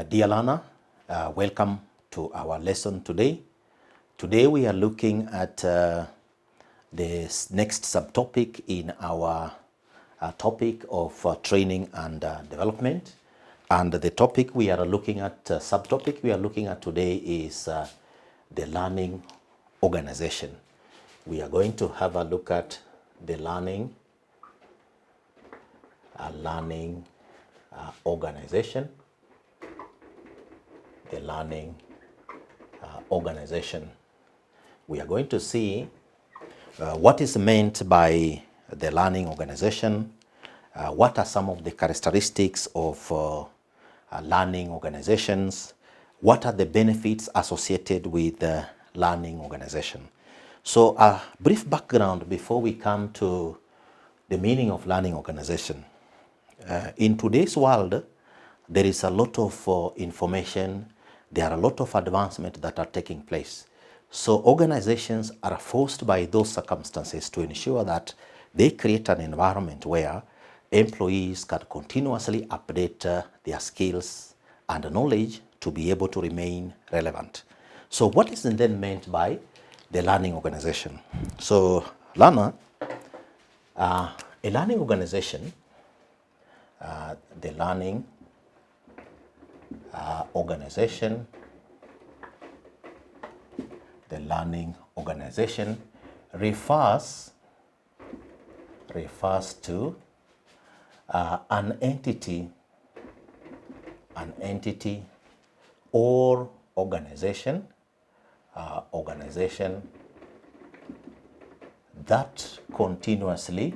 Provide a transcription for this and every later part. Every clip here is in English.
Dear learner, welcome to our lesson today. Today we are looking at the next subtopic in our topic of training and development. And the topic we are looking at, subtopic we are looking at today is the learning organization. We are going to have a look at the learning organization. The learning organization. We are going to see what is meant by the learning organization, what are some of the characteristics of learning organizations, what are the benefits associated with the learning organization. So a brief background before we come to the meaning of learning organization. In today's world, there is a lot of information. There are a lot of advancements that are taking place. So organizations are forced by those circumstances to ensure that they create an environment where employees can continuously update their skills and knowledge to be able to remain relevant. So what is then meant by the learning organization? So learner, a learning organization, the learning organization refers to an entity or organization that continuously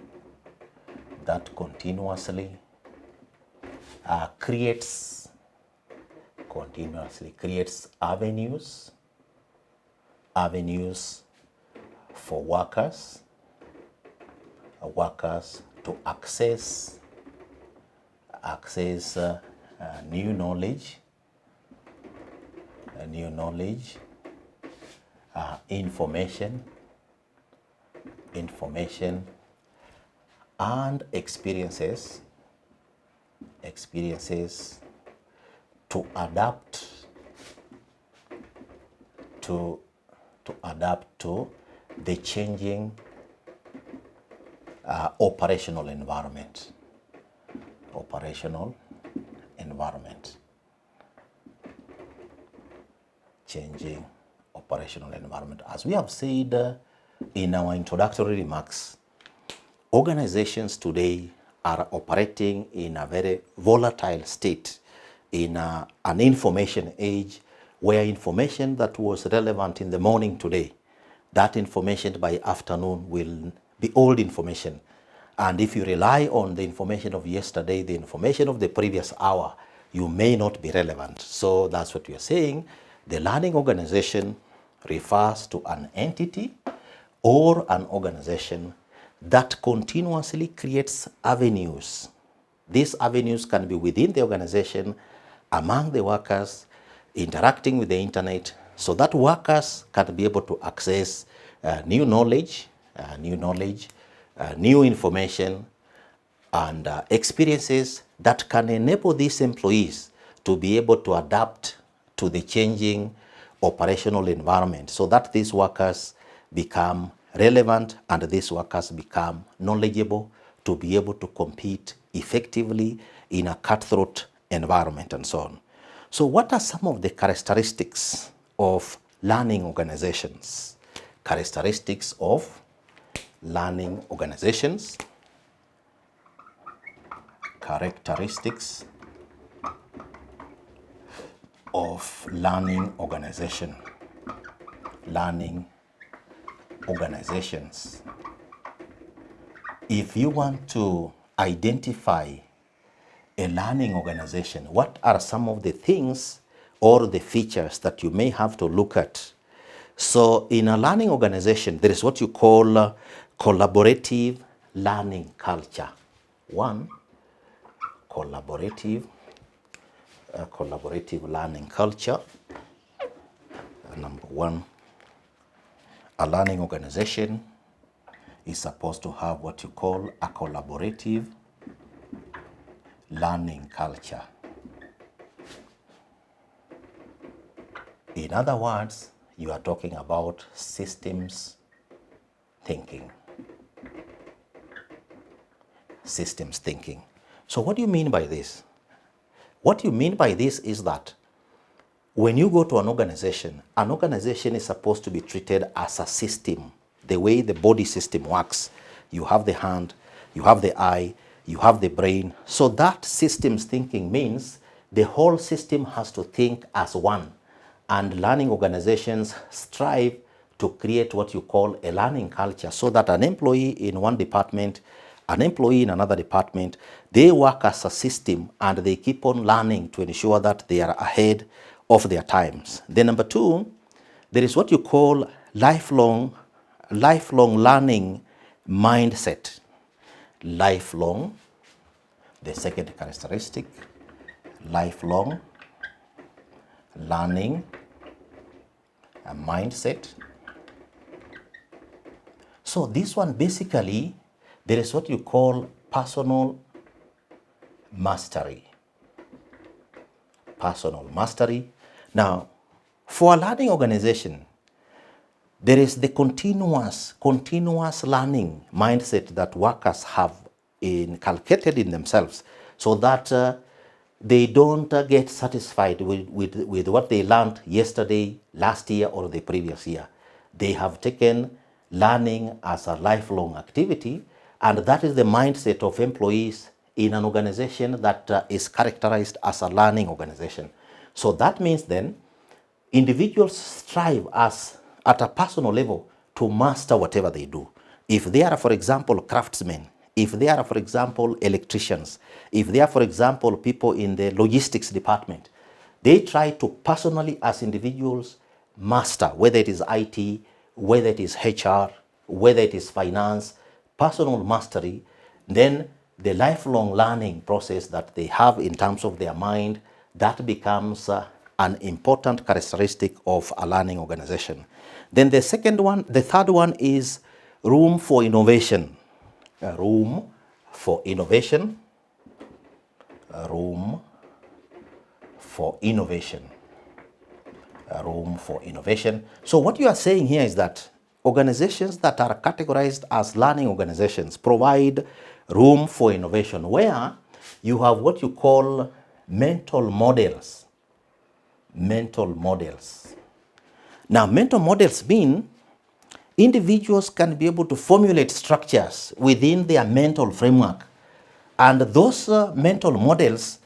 creates avenues for workers to access new knowledge, information and experiences to adapt to the changing operational environment. Changing operational environment. As we have said in our introductory remarks, organizations today are operating in a very volatile state, in an information age where information that was relevant in the morning today, that information by afternoon will be old information. And if you rely on the information of yesterday, the information of the previous hour, you may not be relevant. So that's what we are saying. The learning organization refers to an entity or an organization that continuously creates avenues. These avenues can be within the organization, among the workers, interacting with the internet, so that workers can be able to access new knowledge, new information, and experiences that can enable these employees to be able to adapt to the changing operational environment, so that these workers become relevant and these workers become knowledgeable to be able to compete effectively in a cutthroat environment and so on. So what are some of the characteristics of learning organizations? Characteristics of learning organizations. Characteristics of learning organization. Learning organizations. If you want to identify a learning organization, what are some of the things or the features that you may have to look at? So in a learning organization, there is what you call collaborative learning culture. One, collaborative learning culture. Number one, a learning organization is supposed to have what you call a collaborative learning culture. In other words, you are talking about systems thinking. Systems thinking. So what do you mean by this? What you mean by this is that when you go to an organization is supposed to be treated as a system, the way the body system works. You have the hand, you have the eye, you have the brain. So that systems thinking means the whole system has to think as one. And learning organizations strive to create what you call a learning culture so that an employee in one department, an employee in another department, they work as a system and they keep on learning to ensure that they are ahead of their times. Then number two, there is what you call lifelong learning mindset. Lifelong, the second characteristic, lifelong learning mindset. So this one basically, there is what you call personal mastery. Personal mastery. Now, for a learning organization, there is the continuous learning mindset that workers have inculcated in themselves so that they don't get satisfied with what they learned yesterday, last year, or the previous year. They have taken learning as a lifelong activity, and that is the mindset of employees in an organization that is characterized as a learning organization. So that means then individuals strive at a personal level to master whatever they do. If they are, for example, craftsmen, if they are, for example, electricians, if they are, for example, people in the logistics department, they try to personally, as individuals, master, whether it is IT, whether it is HR, whether it is finance, personal mastery, then the lifelong learning process that they have in terms of their mind, that becomes an important characteristic of a learning organization. Then the third one is room for innovation. Room for innovation. Room for innovation. Room for innovation. So what you are saying here is that organizations that are categorized as learning organizations provide room for innovation, where you have what you call mental models. Mental models. Now, mental models mean individuals can be able to formulate structures within their mental framework, and those mental models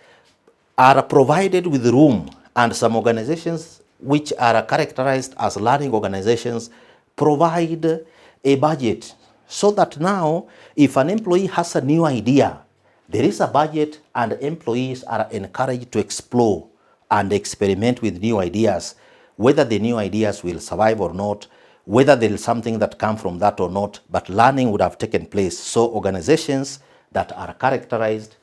are provided with room, and some organizations which are characterized as learning organizations provide a budget so that now if an employee has a new idea, there is a budget and employees are encouraged to explore and experiment with new ideas, whether the new ideas will survive or not, whether there is something that comes from that or not, but learning would have taken place. So organizations that are characterized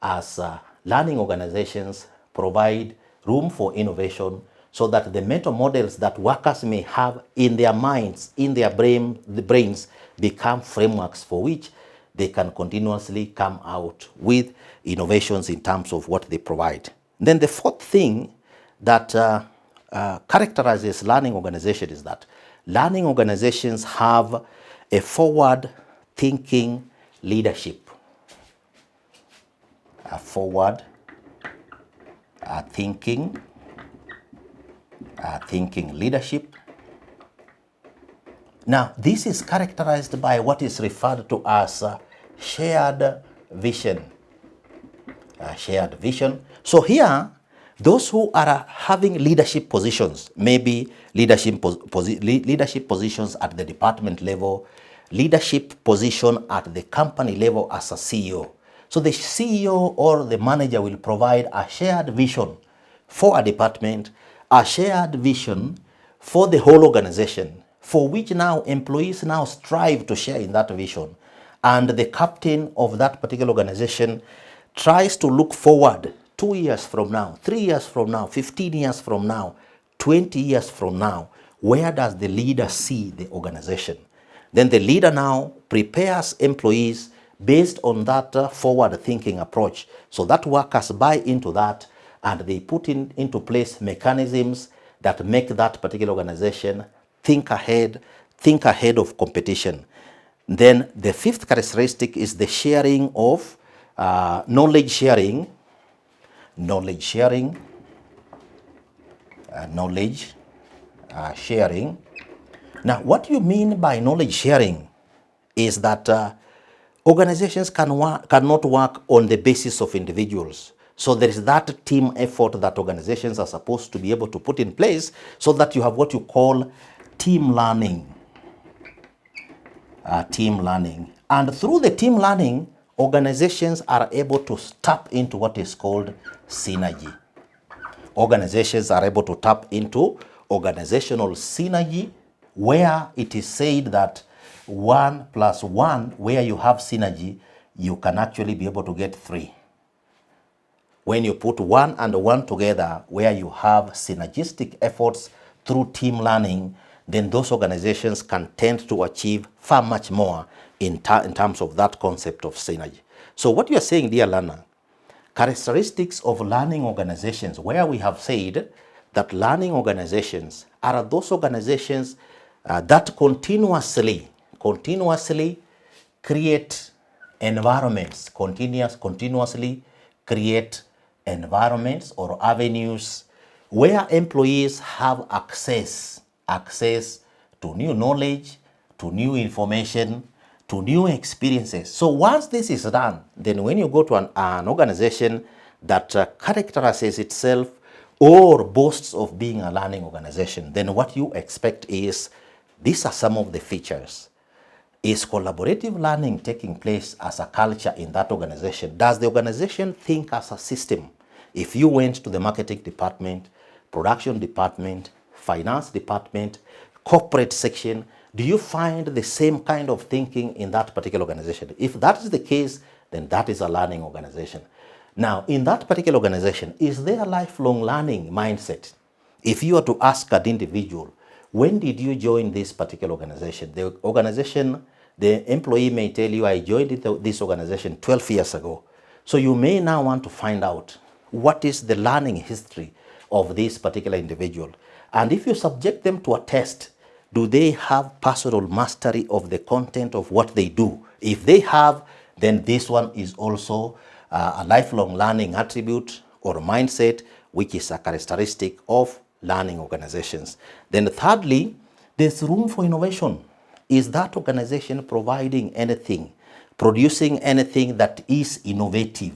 as learning organizations provide room for innovation so that the mental models that workers may have in their minds, in their brains, become frameworks for which they can continuously come out with innovations in terms of what they provide. Then the fourth thing that characterizes learning organizations is that learning organizations have a forward-thinking leadership. A forward-thinking leadership. Now, this is characterized by what is referred to as shared vision. Shared vision. So here, those who are having leadership positions, maybe leadership positions at the department level, leadership position at the company level as a CEO. So the CEO or the manager will provide a shared vision for a department, a shared vision for the whole organization, for which now employees now strive to share in that vision. And the captain of that particular organization tries to look forward 2 years from now, 3 years from now, 15 years from now, 20 years from now. Where does the leader see the organization? Then the leader now prepares employees based on that forward-thinking approach. So that workers buy into that, and they put into place mechanisms that make that particular organization think ahead of competition. Then the fifth characteristic is the sharing of knowledge sharing. Now, what you mean by knowledge sharing is that organizations cannot work on the basis of individuals. So there is that team effort that organizations are supposed to be able to put in place so that you have what you call team learning. And through the team learning, organizations are able to tap into what is called synergy. Organizations are able to tap into organizational synergy, where it is said that 1 + 1, where you have synergy, you can actually be able to get 3. When you put 1 and 1 together, where you have synergistic efforts through team learning, then those organizations can tend to achieve far much more in terms of that concept of synergy. So what you are saying, dear learner, characteristics of learning organizations, where we have said that learning organizations are those organizations that continuously create environments, continuously create environments or avenues where employees have access to new knowledge, to new information, to new experiences. So once this is done, then when you go to an organization that characterizes itself or boasts of being a learning organization, then what you expect is, these are some of the features. Is collaborative learning taking place as a culture in that organization? Does the organization think as a system? If you went to the marketing department, production department, finance department, corporate section, do you find the same kind of thinking in that particular organization? If that is the case, then that is a learning organization. Now, in that particular organization, is there a lifelong learning mindset? If you were to ask an individual, when did you join this particular organization? The employee may tell you, I joined this organization 12 years ago. So you may now want to find out what is the learning history of this particular individual. And if you subject them to a test, do they have personal mastery of the content of what they do? If they have, then this one is also a lifelong learning attribute or mindset, which is a characteristic of learning organizations. Then thirdly, there's room for innovation. Is that organization providing anything, producing anything that is innovative?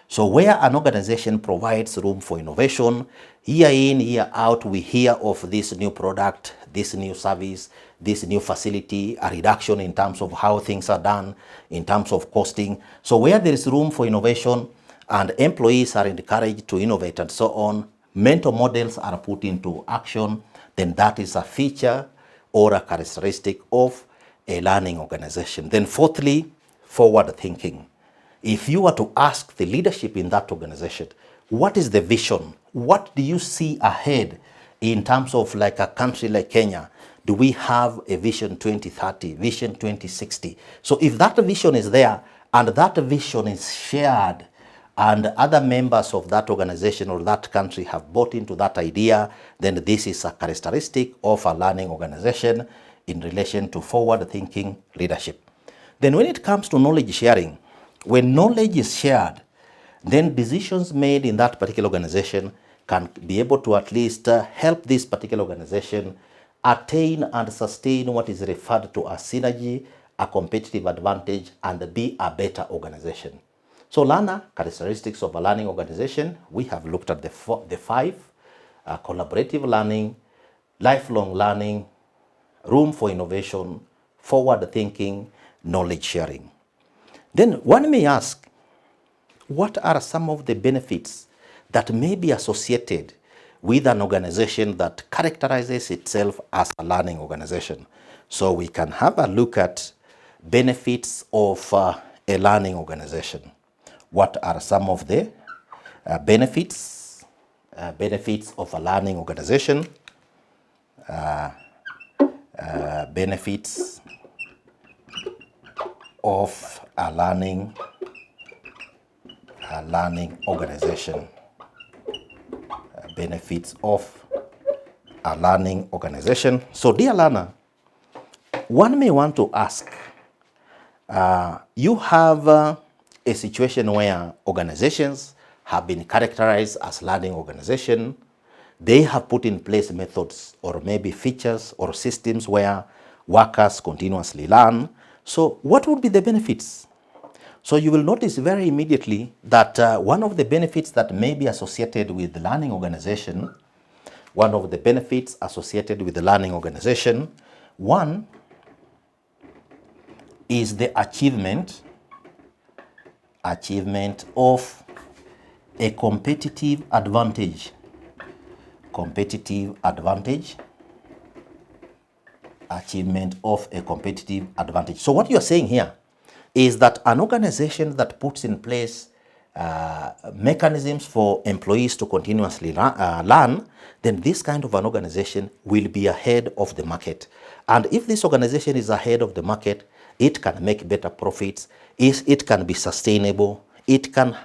So where an organization provides room for innovation, year in, year out, we hear of this new product, this new service, this new facility, a reduction in terms of how things are done, in terms of costing. So where there is room for innovation and employees are encouraged to innovate and so on, mentor models are put into action, then that is a feature or a characteristic of a learning organization. Then fourthly, forward thinking. If you were to ask the leadership in that organization, what is the vision? What do you see ahead in terms of like a country like Kenya? Do we have a vision 2030, vision 2060? So if that vision is there and that vision is shared and other members of that organization or that country have bought into that idea, then this is a characteristic of a learning organization in relation to forward-thinking leadership. Then when it comes to knowledge sharing, when knowledge is shared, then decisions made in that particular organization can be able to at least help this particular organization attain and sustain what is referred to as synergy, a competitive advantage, and be a better organization. So learner, characteristics of a learning organization, we have looked at the five: collaborative learning, lifelong learning, room for innovation, forward thinking, knowledge sharing. Then one may ask, what are some of the benefits that may be associated with an organization that characterizes itself as a learning organization? So we can have a look at benefits of a learning organization. What are some of the benefits of a learning organization? Benefits of a learning organization. Benefits of a learning organization. So dear learner, one may want to ask, you have a situation where organizations have been characterized as learning organization. They have put in place methods or maybe features or systems where workers continuously learn. So what would be the benefits? So you will notice very immediately that one of the benefits that may be associated with the learning organization, one is the achievement of a competitive advantage. Achievement of a competitive advantage. So what you are saying here is that an organization that puts in place mechanisms for employees to continuously learn, then this kind of an organization will be ahead of the market. And if this organization is ahead of the market, it can make better profits, it can be sustainable, it can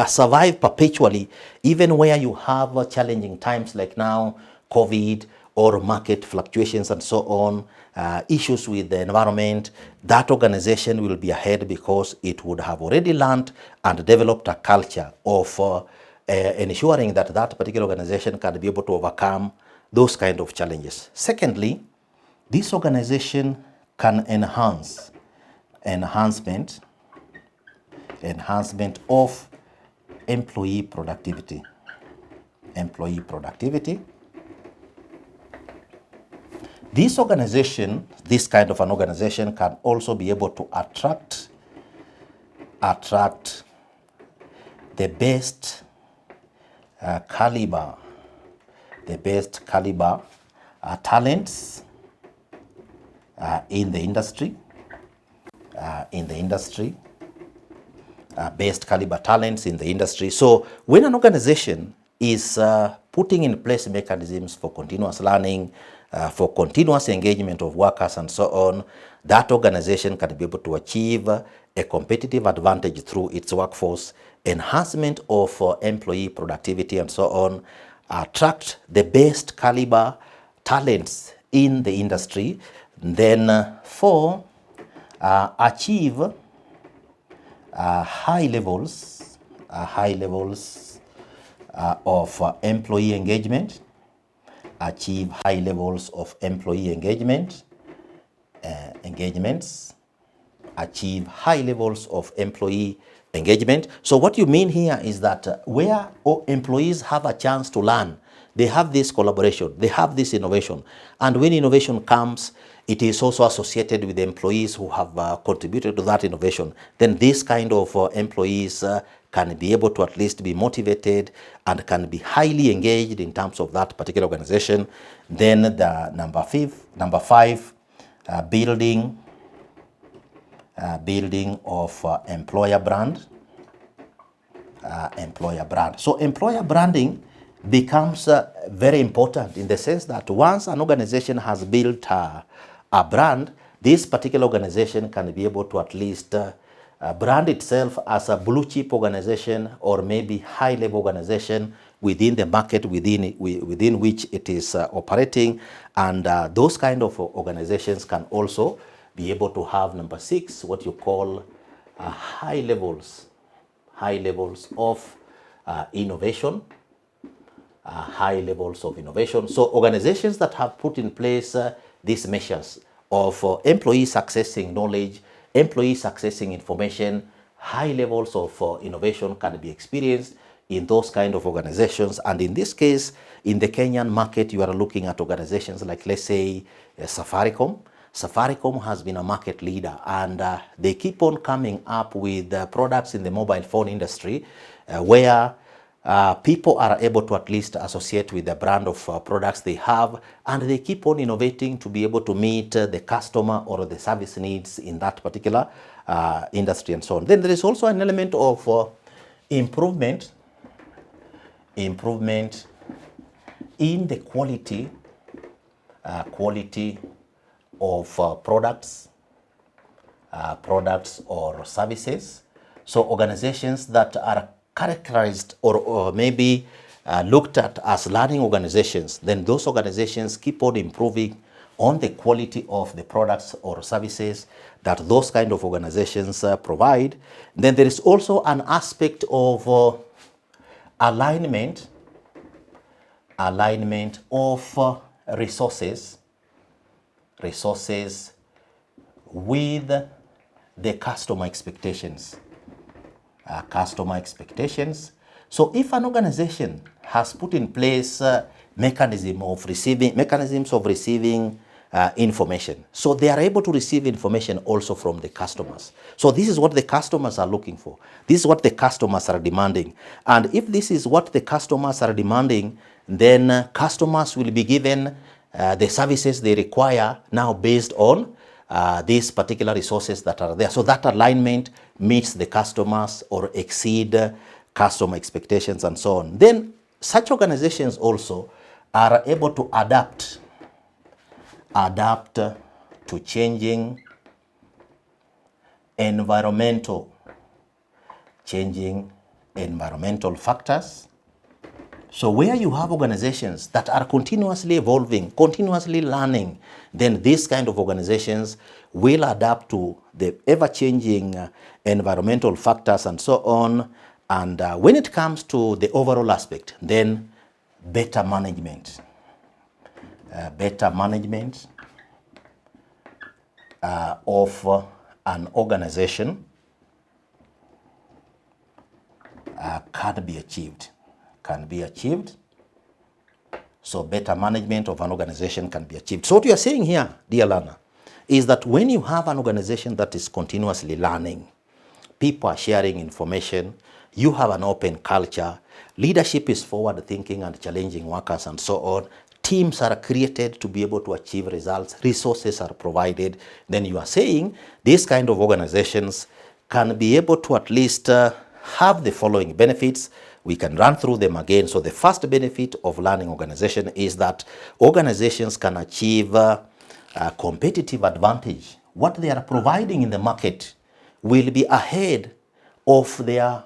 survive perpetually, even where you have challenging times like now, COVID, or market fluctuations and so on, issues with the environment. That organization will be ahead because it would have already learned and developed a culture of ensuring that that particular organization can be able to overcome those kind of challenges. Secondly, this organization can enhancement of employee productivity. This kind of an organization can also be able to attract the best caliber talents in the industry. Best caliber talents in the industry. So when an organization is putting in place mechanisms for continuous learning, for continuous engagement of workers and so on, that organization can be able to achieve a competitive advantage through its workforce, enhancement of employee productivity and so on, attract the best caliber talents in the industry, then achieve high levels of employee engagement, achieve high levels of employee engagements, achieve high levels of employee engagement. So what you mean here is that where employees have a chance to learn, they have this collaboration, they have this innovation. And when innovation comes, it is also associated with the employees who have contributed to that innovation. Then this kind of employees can be able to at least be motivated and can be highly engaged in terms of that particular organization. Then the number five, building of employer brand. So employer branding becomes very important in the sense that once an organization has built a brand, this particular organization can be able to at least brand itself as a blue chip organization or maybe high level organization within the market within which it is operating. And those kind of organizations can also be able to have number 6, what you call high levels of innovation. So organizations that have put in place these measures of employees accessing knowledge, employees accessing information, high levels of innovation can be experienced in those kind of organizations. And in this case, in the Kenyan market, you are looking at organizations like, let's say, Safaricom. Safaricom has been a market leader, and they keep on coming up with products in the mobile phone industry where people are able to at least associate with the brand of products they have, and they keep on innovating to be able to meet the customer or the service needs in that particular industry and so on. Then there is also an element of improvement in the quality of products products or services. So organizations that are characterized or maybe looked at as learning organizations, then those organizations keep on improving on the quality of the products or services that those kind of organizations provide. Then there is also an aspect of alignment of resources with the customer expectations. So if an organization has put in place mechanisms of receiving information, so they are able to receive information also from the customers. So this is what the customers are looking for. This is what the customers are demanding. And if this is what the customers are demanding, then customers will be given the services they require now based on these particular resources that are there. So that alignment meets the customers or exceed customer expectations and so on. Then such organizations also are able to adapt to changing environmental factors. So where you have organizations that are continuously evolving, continuously learning, then these kind of organizations will adapt to the ever-changing environmental factors and so on. And when it comes to the overall aspect, then better management of an organization can be achieved. So better management of an organization can be achieved. So what you are saying here, dear learner, is that when you have an organization that is continuously learning, people are sharing information, you have an open culture, leadership is forward thinking and challenging workers and so on, teams are created to be able to achieve results, resources are provided, then you are saying these kind of organizations can be able to at least have the following benefits. We can run through them again. So the first benefit of learning organization is that organizations can achieve a competitive advantage. What they are providing in the market will be ahead of their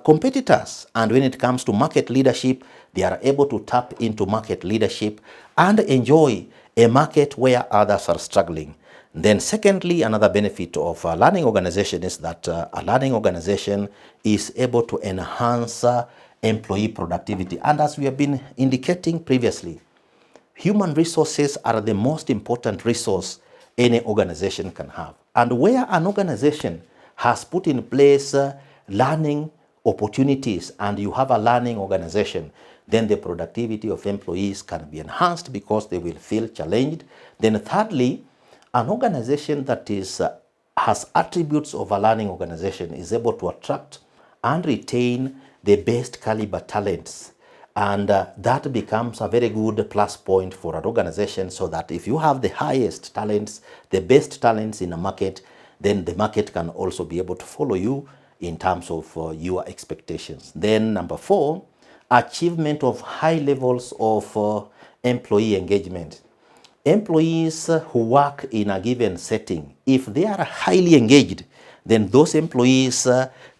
competitors. And when it comes to market leadership, they are able to tap into market leadership and enjoy a market where others are struggling. Then secondly, another benefit of a learning organization is that a learning organization is able to enhance employee productivity. And as we have been indicating previously, human resources are the most important resource any organization can have. And where an organization has put in place learning opportunities and you have a learning organization, then the productivity of employees can be enhanced because they will feel challenged. Then thirdly, an organization that has attributes of a learning organization is able to attract and retain the best caliber talents. And that becomes a very good plus point for an organization, so that if you have the highest talents, the best talents in a market, then the market can also be able to follow you in terms of your expectations. Then number 4, achievement of high levels of employee engagement. Employees who work in a given setting, if they are highly engaged, then those employees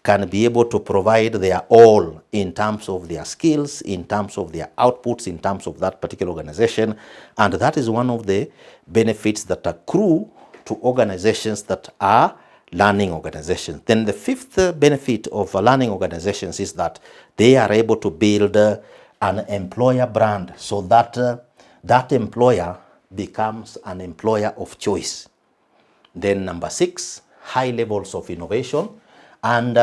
can be able to provide their all in terms of their skills, in terms of their outputs, in terms of that particular organization. And that is one of the benefits that accrue to organizations that are learning organizations. Then the 5th benefit of learning organizations is that they are able to build an employer brand, so that that employer becomes an employer of choice. Then number 6, high levels of innovation. And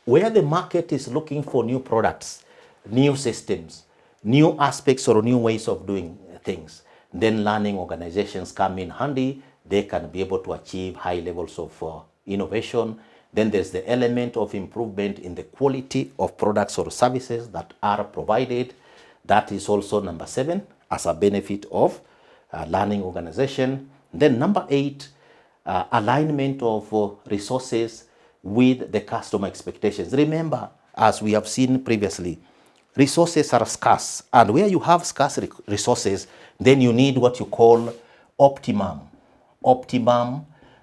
where the market is looking for new products, new systems, new aspects or new ways of doing things, then learning organizations come in handy. They can be able to achieve high levels of innovation. Then there's the element of improvement in the quality of products or services that are provided. That is also number 7 as a benefit of learning organization. Then number 8, alignment of resources with the customer expectations. Remember, as we have seen previously, resources are scarce, and where you have scarce resources, then you need what you call optimum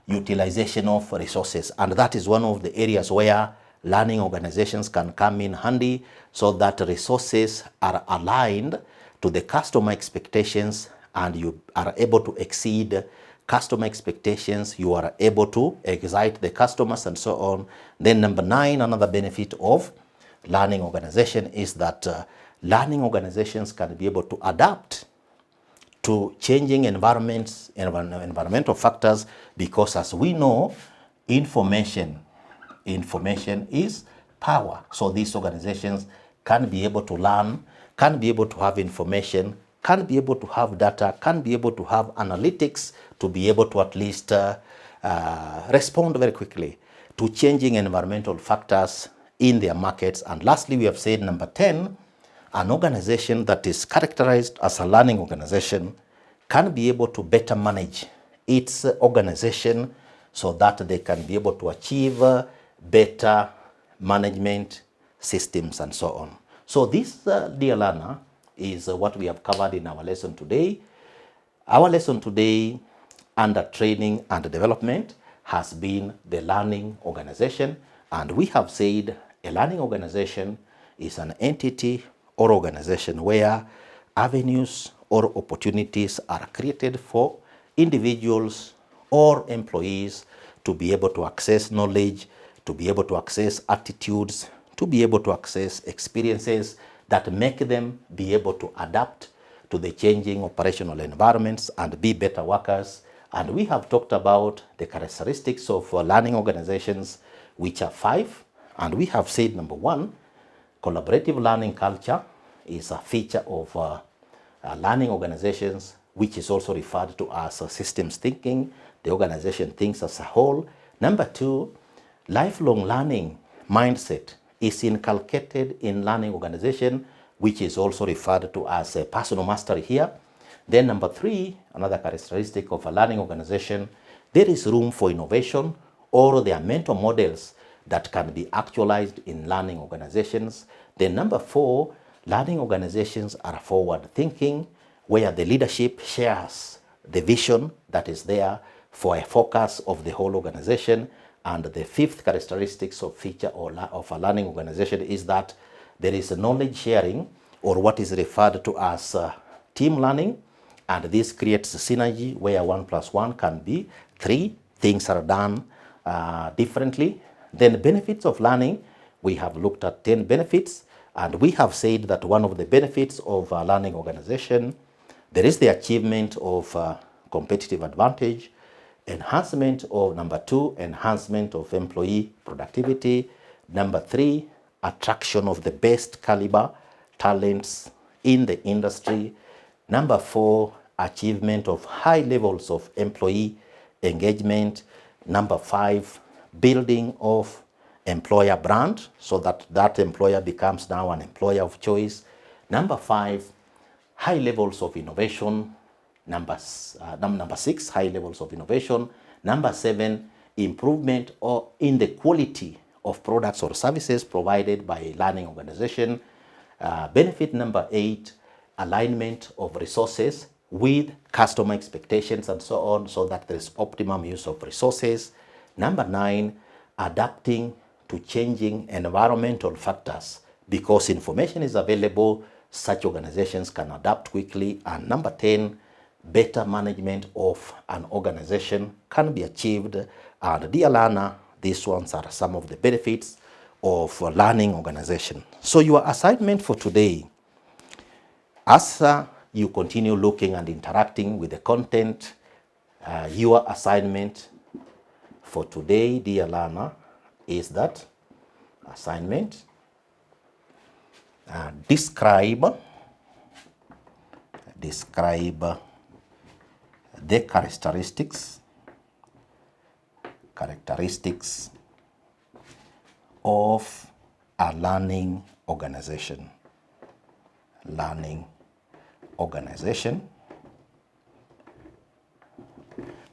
utilization of resources. And that is one of the areas where learning organizations can come in handy, so that resources are aligned to the customer expectations and you are able to exceed customer expectations, you are able to excite the customers and so on. Then number 9, another benefit of learning organization is that learning organizations can be able to adapt to changing environments, environmental factors, because as we know, information is power. So these organizations can be able to learn, can be able to have information, can be able to have data, can be able to have analytics to be able to at least respond very quickly to changing environmental factors in their markets. And lastly, we have said number 10, an organization that is characterized as a learning organization can be able to better manage its organization so that they can be able to achieve better management systems and so on. So this, dear learner, is what we have covered in our lesson today. Our lesson today under training and development has been the learning organization, and we have said a learning organization is an entity or organization where avenues or opportunities are created for individuals or employees to be able to access knowledge, to be able to access attitudes, to be able to access experiences that make them be able to adapt to the changing operational environments and be better workers. And we have talked about the characteristics of learning organizations, which are 5. And we have said number 1, collaborative learning culture is a feature of learning organizations, which is also referred to as systems thinking. The organization thinks as a whole. Number 2, lifelong learning mindset is inculcated in learning organization, which is also referred to as a personal mastery here. Then number 3, another characteristic of a learning organization, there is room for innovation, or there are mental models that can be actualized in learning organizations. Then number 4, learning organizations are forward thinking, where the leadership shares the vision that is there for a focus of the whole organization. And the 5th characteristics of feature of a learning organization is that there is a knowledge sharing, or what is referred to as team learning, and this creates a synergy where 1 + 1 can be 3. Things are done differently. Then benefits of learning, we have looked at 10 benefits, and we have said that one of the benefits of a learning organization, there is the achievement of competitive advantage, enhancement of, number 2, enhancement of employee productivity. Number 3, attraction of the best caliber talents in the industry. Number 4, achievement of high levels of employee engagement. Number 5, building of employer brand, so that that employer becomes now an employer of choice. Number 5, high levels of innovation. Number 6, high levels of innovation. Number 7, improvement in the quality of products or services provided by a learning organization. Benefit number 8, alignment of resources with customer expectations and so on, so that there is optimum use of resources. Number 9, adapting to changing environmental factors. Because information is available, such organizations can adapt quickly. And number 10, better management of an organization can be achieved. And dear learner, these ones are some of the benefits of a learning organization. So your assignment for today, as you continue looking and interacting with the content, your assignment for today, dear learner, is that assignment, describe the characteristics of a learning organization.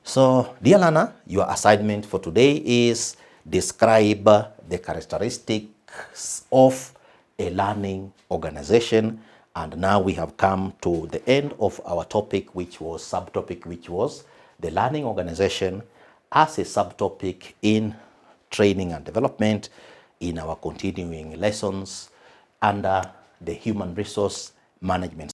So, dear learner, your assignment for today is describe the characteristics of a learning organization. And now we have come to the end of our topic, which was subtopic, which was the learning organization as a subtopic in training and development in our continuing lessons under the human resource management.